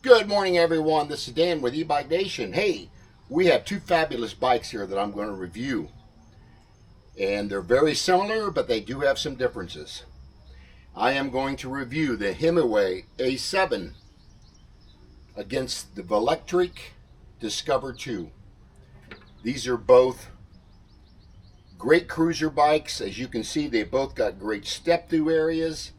Good morning, everyone. This is Dan with eBike Nation. Hey, we have two fabulous bikes here that I'm going to review. And they're very similar, but they do have some differences. I am going to review the Himiway A7 against the Velotric Discover 2. These are both great cruiser bikes. As you can see, they both got great step-through areas.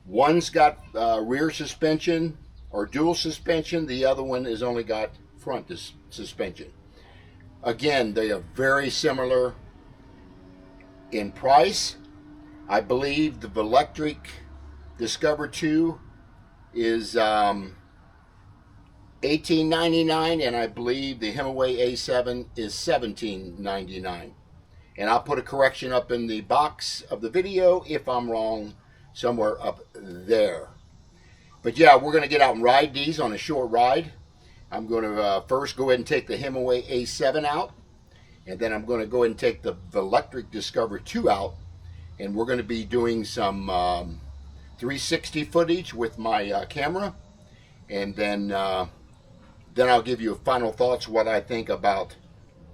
One's got rear suspension or dual suspension. The other one has only got front suspension. Again, they are very similar in price. I believe the Velotric Discover 2 is $18.99, and I believe the Himiway A7 is $17.99. And I'll put a correction up in the box of the video if I'm wrong somewhere up there. But yeah, we're going to get out and ride these on a short ride. I'm going to first go ahead and take the Himiway A7 out, and then I'm going to go ahead and take the Velotric Discover 2 out, and we're going to be doing some 360 footage with my camera, and then I'll give you final thoughts what I think about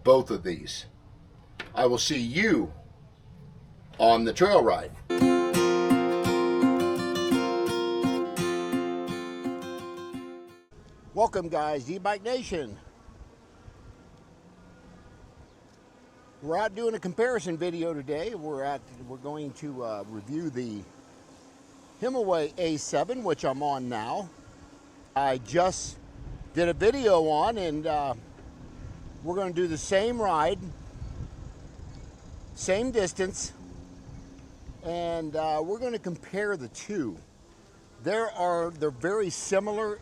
both of these. I will see you on the trail ride. Welcome, guys, eBike Nation. We're out doing a comparison video today. We're going to review the Himiway A7, which I'm on now. I just did a video on, and we're going to do the same ride, same distance, and we're going to compare the two. They're very similar.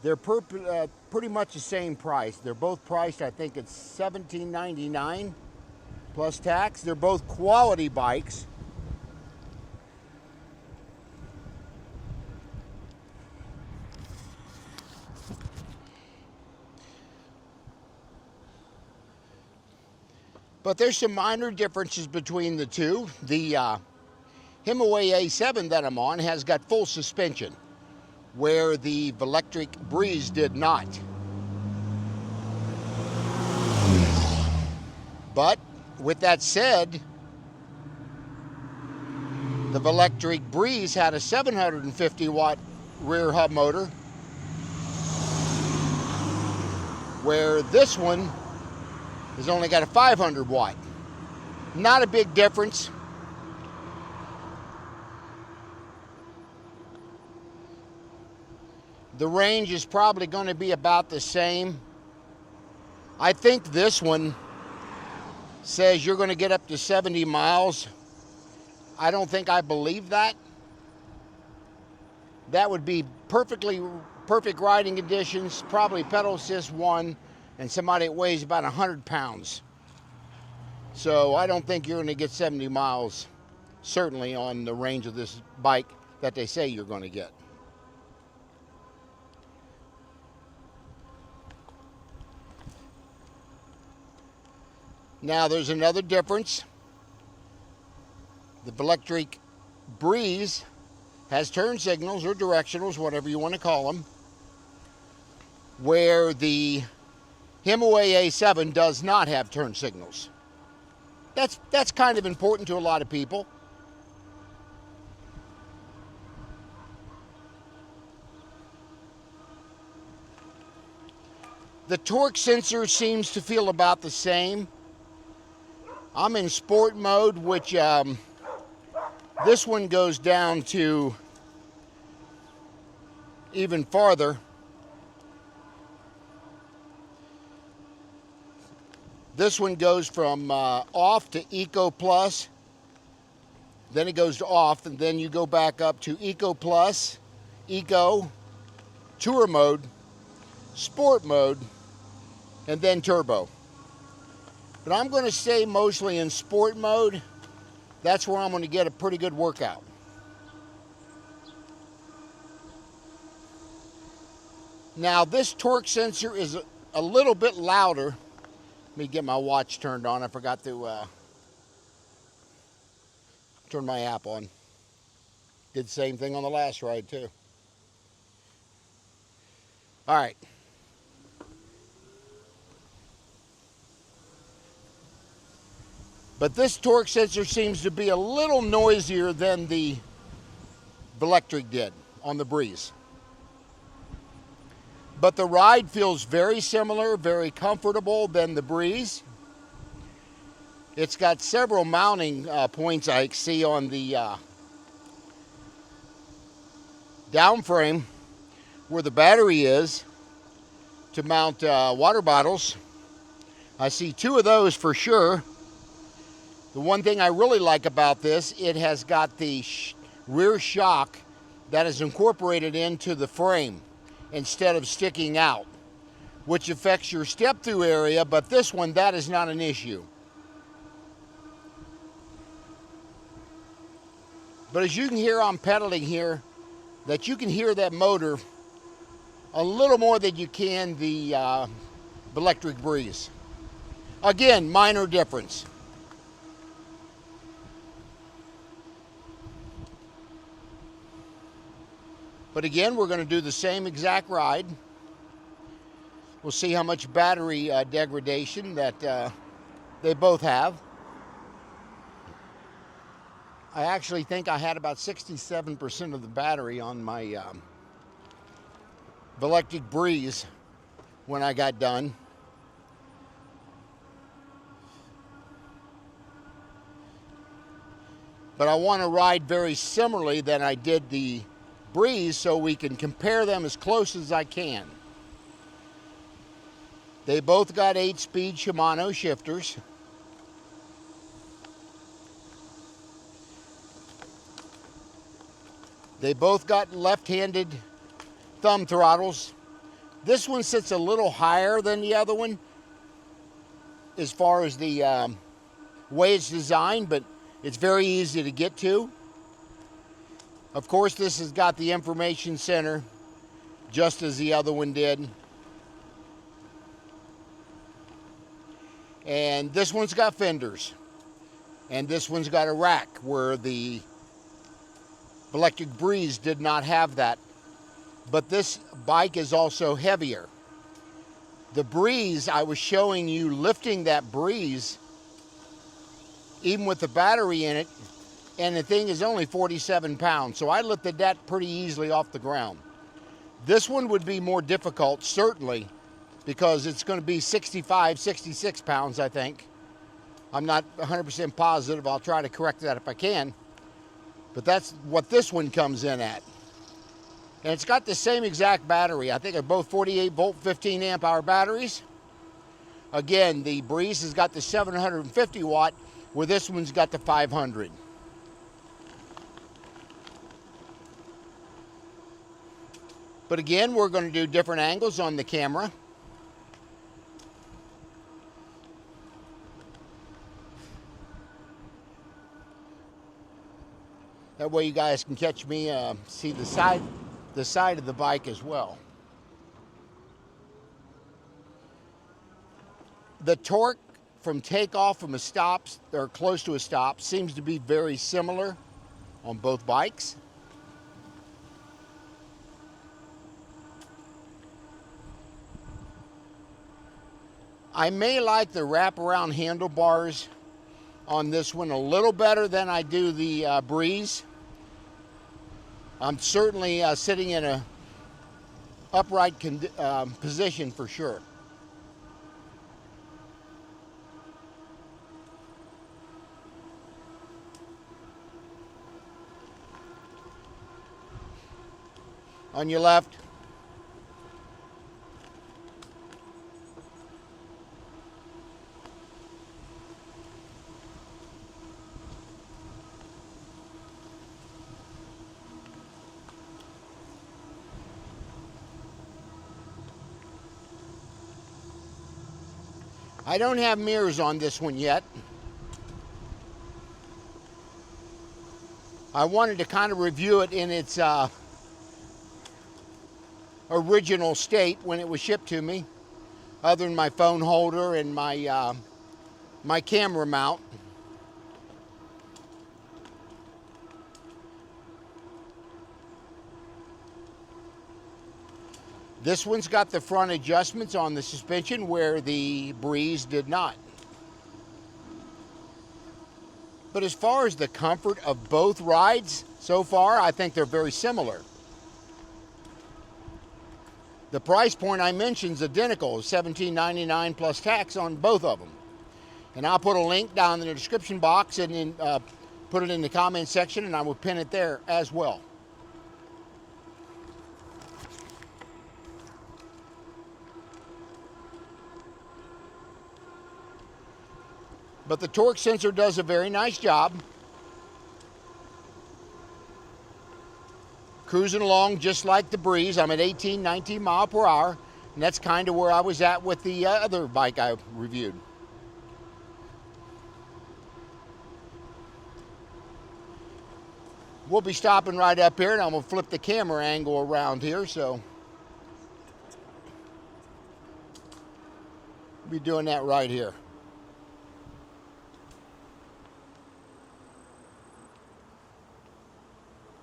They're pretty much the same price. They're both priced, I think it's $17.99 plus tax. They're both quality bikes. But there's some minor differences between the two. The Himiway A7 that I'm on has got full suspension, where the Velotric Breeze did not. But with that said, the Velotric Breeze had a 750 watt rear hub motor, where this one has only got a 500 watt. Not a big difference. The range is probably going to be about the same. I think this one says you're going to get up to 70 miles. I don't think I believe that. That would be perfect riding conditions, probably pedal assist 1, and somebody that weighs about 100 pounds. So I don't think you're going to get 70 miles, certainly on the range of this bike that they say you're going to get. Now there's another difference. The Velotric Breeze has turn signals or directionals, whatever you want to call them, where the Himiway A7 does not have turn signals. That's kind of important to a lot of people. The torque sensor seems to feel about the same. I'm in sport mode, which this one goes down to even farther. This one goes from off to Eco Plus, then it goes to off, and then you go back up to Eco Plus, Eco, Tour mode, Sport mode, and then Turbo. But I'm going to stay mostly in sport mode. That's where I'm going to get a pretty good workout. Now this torque sensor is a little bit louder. Let me get my watch turned on. I forgot to turn my app on. Did the same thing on the last ride too. All right. But this torque sensor seems to be a little noisier than the Velotric did on the Breeze. But the ride feels very similar, very comfortable than the Breeze. It's got several mounting points I see on the down frame where the battery is to mount water bottles. I see 2 of those for sure. The one thing I really like about this, it has got the rear shock that is incorporated into the frame instead of sticking out, which affects your step-through area, but this one, that is not an issue. But as you can hear, I'm pedaling here, that you can hear that motor a little more than you can the Velotric Breeze. Again, minor difference. But again, we're going to do the same exact ride. We'll see how much battery degradation that they both have. I actually think I had about 67% of the battery on my Velotric Breeze when I got done. But I want to ride very similarly than I did the Breeze so we can compare them as close as I can. They both got 8-speed Shimano shifters. They both got left-handed thumb throttles. This one sits a little higher than the other one as far as the way it's designed, but it's very easy to get to. Of course, this has got the information center, just as the other one did. And this one's got fenders. And this one's got a rack, where the Velotric Breeze did not have that. But this bike is also heavier. The Breeze, I was showing you lifting that Breeze, even with the battery in it, and the thing is only 47 pounds, so I lifted that pretty easily off the ground. This one would be more difficult, certainly, because it's going to be 65, 66 pounds, I think. I'm not 100% positive. I'll try to correct that if I can. But that's what this one comes in at. And it's got the same exact battery. I think they're both 48 volt, 15 amp hour batteries. Again, the Breeze has got the 750 watt, where this one's got the 500. But again, we're going to do different angles on the camera. That way you guys can catch me, see the side of the bike as well. The torque from takeoff from a stop, or close to a stop, seems to be very similar on both bikes. I may like the wraparound handlebars on this one a little better than I do the Breeze. I'm certainly sitting in a upright position for sure. On your left. I don't have mirrors on this one yet. I wanted to kind of review it in its original state when it was shipped to me, other than my phone holder and my my camera mount. This one's got the front adjustments on the suspension where the Breeze did not. But as far as the comfort of both rides so far, I think they're very similar. The price point I mentioned is identical, $17.99 plus tax on both of them. And I'll put a link down in the description box and then put it in the comment section, and I will pin it there as well. But the torque sensor does a very nice job. Cruising along just like the Breeze. I'm at 18, 19 mile per hour, and that's kind of where I was at with the other bike I reviewed. We'll be stopping right up here, and I'm going to flip the camera angle around here, so we'll be doing that right here.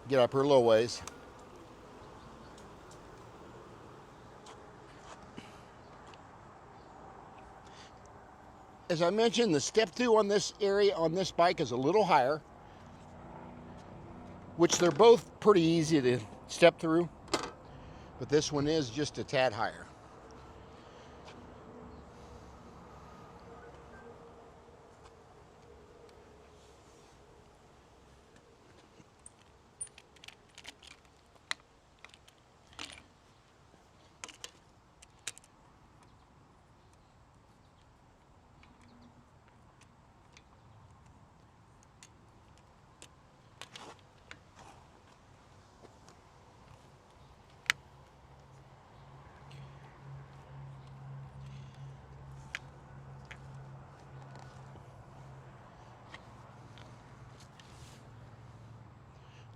Get up here a little ways. As I mentioned, the Step-Thru on this area, on this bike, is a little higher, which they're both pretty easy to step through, but this one is just a tad higher.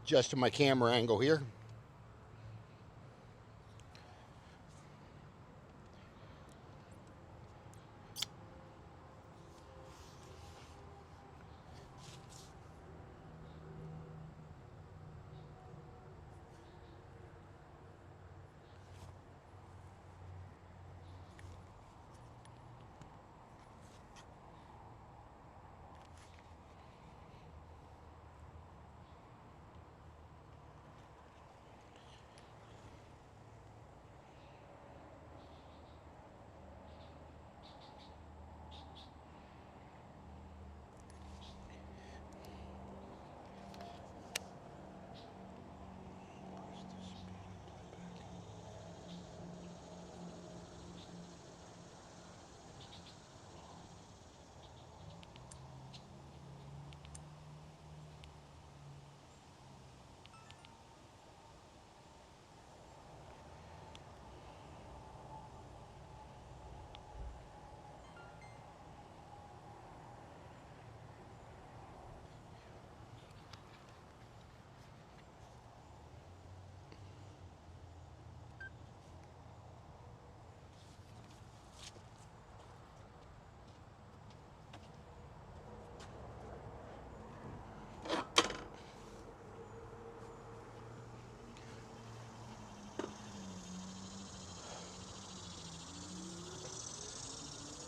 Adjusting my camera angle here.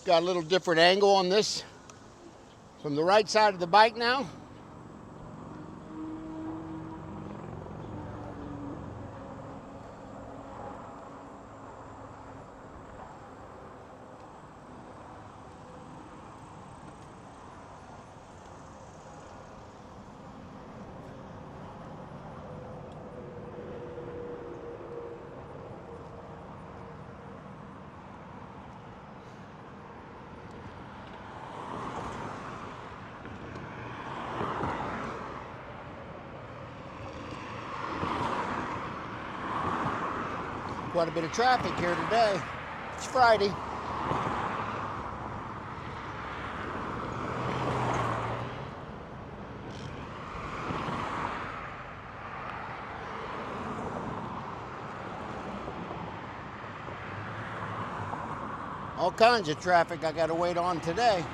Got a little different angle on this from the right side of the bike now. Quite a bit of traffic here today. It's Friday. All kinds of traffic I got to wait on today.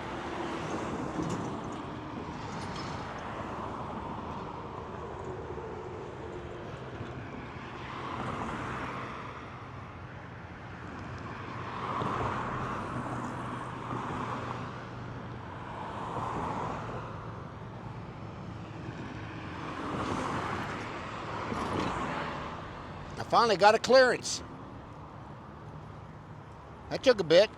finally got a clearance. That took a bit.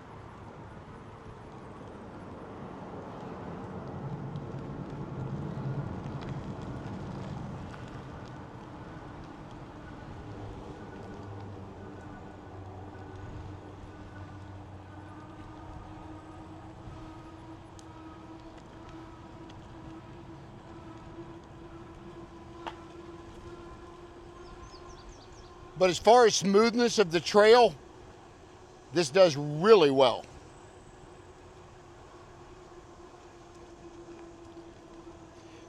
But as far as smoothness of the trail, this does really well.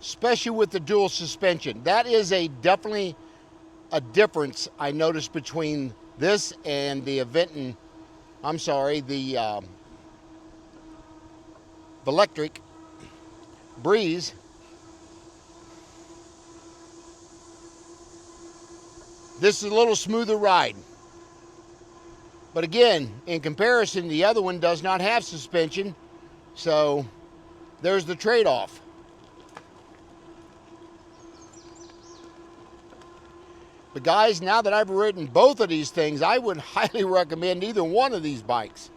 Especially with the dual suspension. That is definitely a difference I noticed between this and the the Velotric Breeze. This is a little smoother ride. But again, in comparison, the other one does not have suspension. So there's the trade-off. But guys, now that I've ridden both of these things, I would highly recommend either one of these bikes.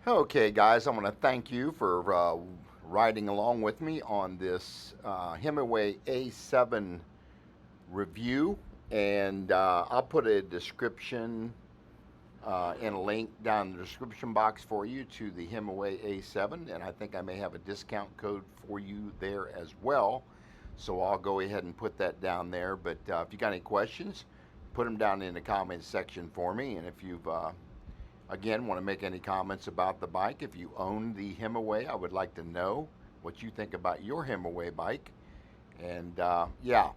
Okay guys, I want to thank you for riding along with me on this Himiway A7 review. And I'll put a description and a link down in the description box for you to the Himiway A7, and I think I may have a discount code for you there as well, so I'll go ahead and put that down there. But if you got any questions, put them down in the comments section for me. And if you've again want to make any comments about the bike, if you own the Himiway, I would like to know what you think about your Himiway bike. And yeah,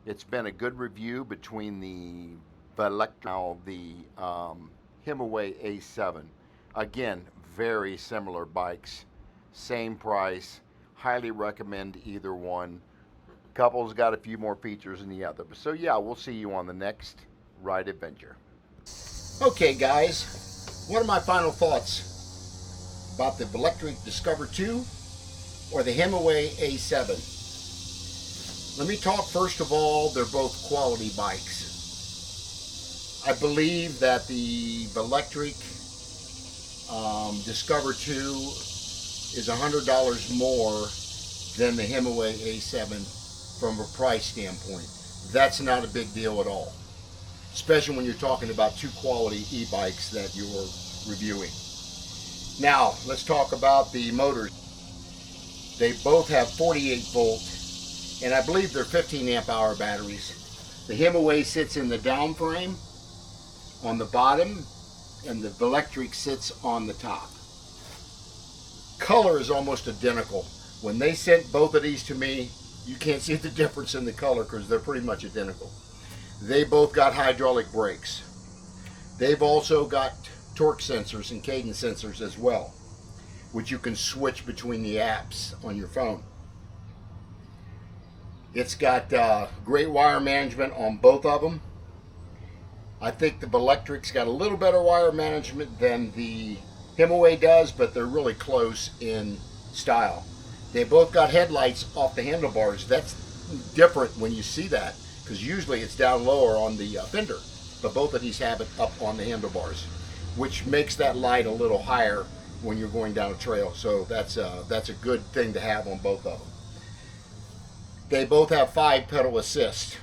it's been a good review between the Velotric, the Himiway A7. Again, very similar bikes, same price. Highly recommend either one. Couple's got a few more features than the other. So yeah, we'll see you on the next ride adventure. Okay guys, what are my final thoughts about the Velotric Discover 2 or the Himiway A7? Let me talk first of all, they're both quality bikes. I believe that the Velotric Discover 2 is $100 more than the Himiway A7 from a price standpoint. That's not a big deal at all, especially when you're talking about two quality e-bikes that you're reviewing. Now, let's talk about the motors. They both have 48 volt, and I believe they're 15 amp hour batteries. The Himiway sits in the down frame on the bottom, and the Velotric sits on the top. Color is almost identical. When they sent both of these to me, you can't see the difference in the color because they're pretty much identical. They both got hydraulic brakes. They've also got torque sensors and cadence sensors as well, which you can switch between the apps on your phone. It's got great wire management on both of them. I think the Velotric's got a little better wire management than the Himiway does, but they're really close in style. They both got headlights off the handlebars. That's different when you see that, because usually it's down lower on the fender, but both of these have it up on the handlebars, which makes that light a little higher when you're going down a trail. So that's a good thing to have on both of them. They both have 5 pedal assist.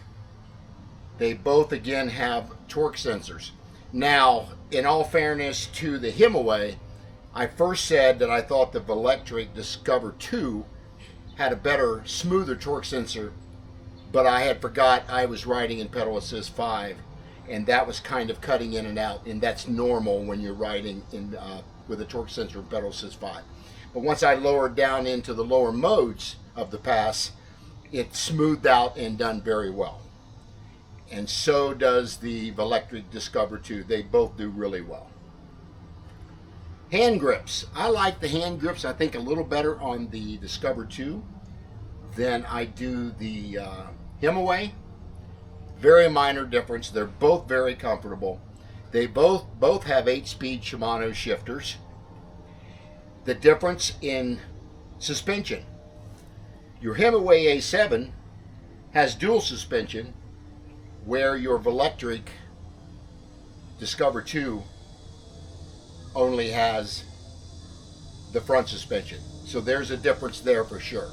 They both again have torque sensors. Now, in all fairness to the Himiway, I first said that I thought the Velotric Discover 2 had a better, smoother torque sensor, but I had forgot I was riding in pedal assist 5, and that was kind of cutting in and out, and that's normal when you're riding in with a torque sensor in pedal assist 5. But once I lowered down into the lower modes of the pass, it smoothed out and done very well. And so does the Velotric Discover 2. They both do really well. Hand grips. I like the hand grips, I think, a little better on the Discover 2 than I do the Himiway. Very minor difference. They're both very comfortable. They both have 8-speed Shimano shifters. The difference in suspension. Your Himiway A7 has dual suspension, where your Velotric Discover 2 only has the front suspension. So there's a difference there for sure.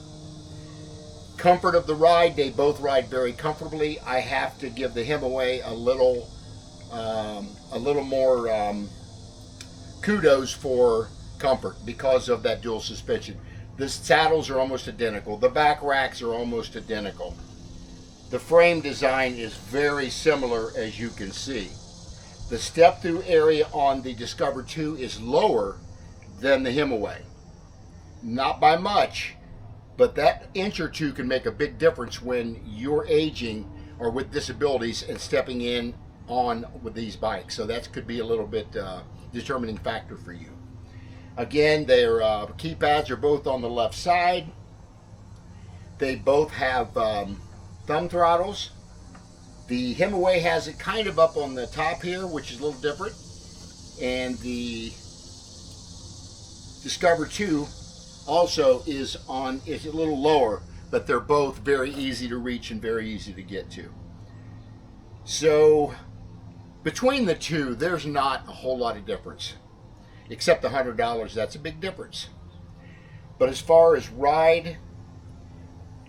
Comfort of the ride, they both ride very comfortably. I have to give the Himiway a little more kudos for comfort because of that dual suspension. The saddles are almost identical. The back racks are almost identical. The frame design is very similar, as you can see. The step-through area on the Discover 2 is lower than the Himiway. Not by much, but that inch or two can make a big difference when you're aging or with disabilities and stepping in on with these bikes. So that could be a little bit determining factor for you. Again, their keypads are both on the left side. They both have thumb throttles. The Himiway has it kind of up on the top here, which is a little different. And the Discover 2 also is a little lower, but they're both very easy to reach and very easy to get to. So between the two, there's not a whole lot of difference, except $100. That's a big difference. But as far as ride,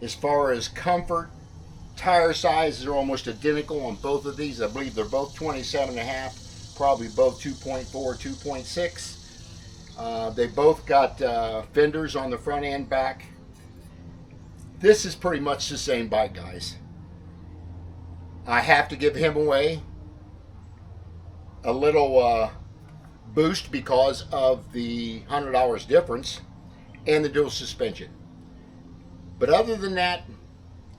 as far as comfort, tire sizes are almost identical on both of these. I believe they're both 27.5, probably both 2.4, 2.6. They both got fenders on the front and back. This is pretty much the same bike, guys. I have to give Himiway a little boost because of the $100 difference and the dual suspension. But other than that,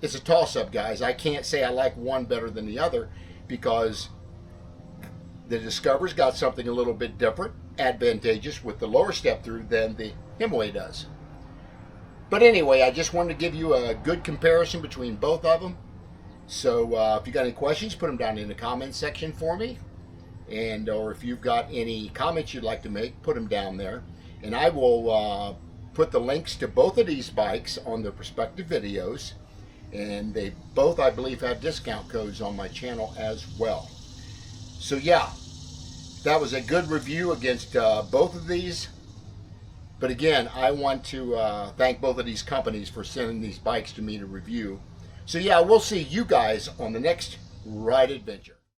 it's a toss-up, guys. I can't say I like one better than the other because the Discover's got something a little bit different, advantageous with the lower step-through than the Himiway does. But anyway, I just wanted to give you a good comparison between both of them. So if you got any questions, put them down in the comments section for me. Or if you've got any comments you'd like to make, put them down there. And I will put the links to both of these bikes on their respective videos. And they both, I believe, have discount codes on my channel as well. So yeah, that was a good review against both of these. But again, I want to thank both of these companies for sending these bikes to me to review. So yeah, we'll see you guys on the next ride adventure.